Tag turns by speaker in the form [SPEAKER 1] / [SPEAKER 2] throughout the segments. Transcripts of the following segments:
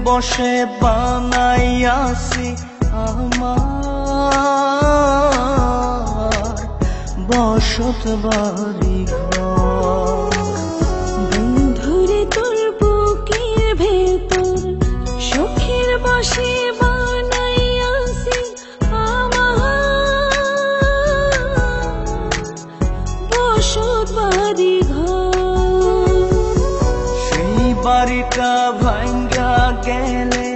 [SPEAKER 1] বসে বানাইয়াছি আমার বসত বাড়ি ঘর।
[SPEAKER 2] বন্ধুরে তোর বুকের ভেতর সুখের বসে বানাইয়াছি আমার বসত বাড়ি ঘর।
[SPEAKER 1] সেই বাড়িটা ভাঙ্গা গেলে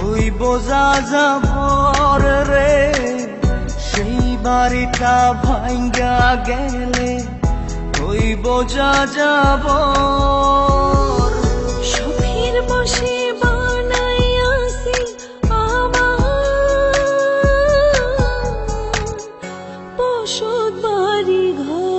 [SPEAKER 1] ওই বোঝা যাবর রে, সেই বাড়িটা ভাঙ্গা গেলে ওই বোঝা যাবর।
[SPEAKER 2] সুখের বসে বানাইয়াছি আমার বসত বাড়ি ঘর।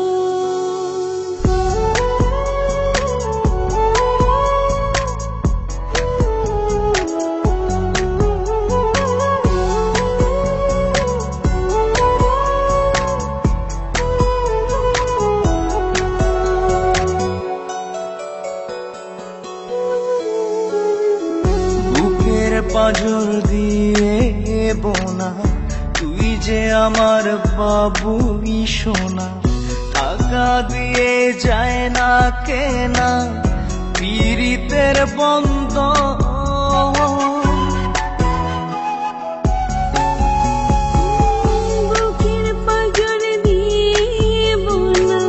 [SPEAKER 1] পাঁজর দিয়ে বোনা তুই যে আমার বাবুই সোনা, টাকা দিয়ে যায় না কেনা পীড়িতের বন্ধ।
[SPEAKER 2] বুকের পাঁজর দিয়ে বোনা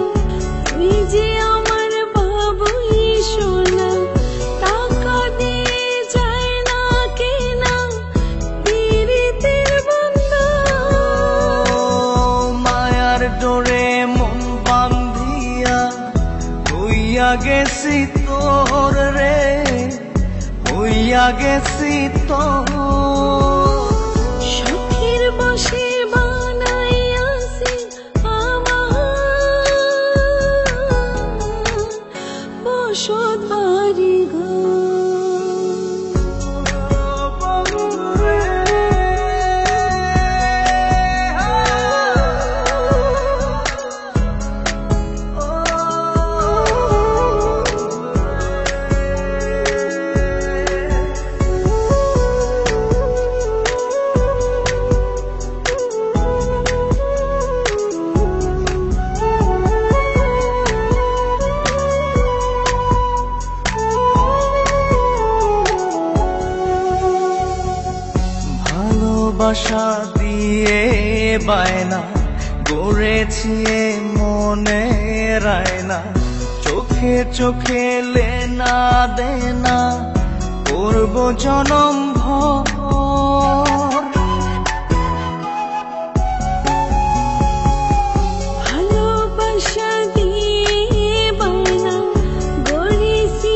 [SPEAKER 2] তুই যে আমার বাবুই সোনা, টাকা দিয়ে যায় না কেনা পীড়িতের বন্ধন।
[SPEAKER 1] মায়ার ডোরে মন বান্ধিয়া হইয়া গেছি তোর রে, হইয়া গেছি তোর।
[SPEAKER 2] সুখের বসে বানাইয়াছি আমার বসত বাড়ি ঘর।
[SPEAKER 1] ভালোবাসা দিয়ে বায়না গড়েছি মনে রায়না, চোখে চোখে লেনা দেনা করব জনম ভর।
[SPEAKER 2] ভালোবাসা দিয়ে বায়না গড়েছি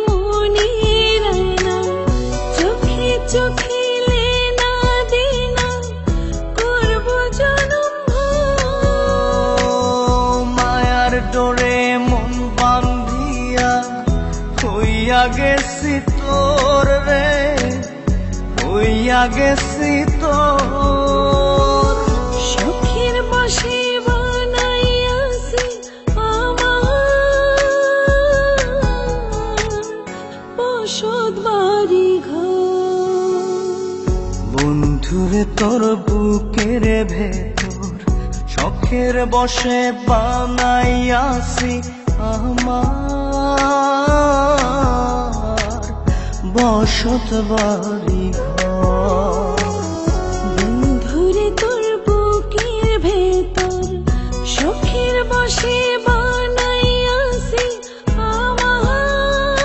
[SPEAKER 2] মনে রায়না, চোখে চোখে লেনা দেনা করব জনম ভর।
[SPEAKER 1] মায়ার ডোরে মন বান্ধিয়া হইয়া গেছি তোর রে, হইয়া গেছি তোর।
[SPEAKER 2] সুখের বসে বানাইয়াছি আমার বসত বাড়ি ঘর।
[SPEAKER 1] বন্ধুরে তোর বুকের ভেতর শখের বসে বানাইয়াছি আমার বসত বাড়ি ঘর।
[SPEAKER 2] বন্ধুরে তোর বুকের ভেতর সুখের বসে বানাইয়াছি আমার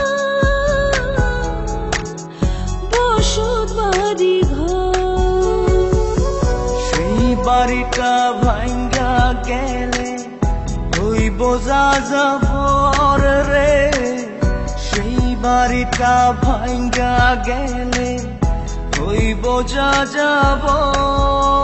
[SPEAKER 2] বসত বাড়ি ঘর।
[SPEAKER 1] সেই বাড়িটা ভাঙ্গা গেলে ওই বোঝা যাবর রে, সেই বাড়িটা ভাঙ্গা গেলে ওই বোঝা যাবর।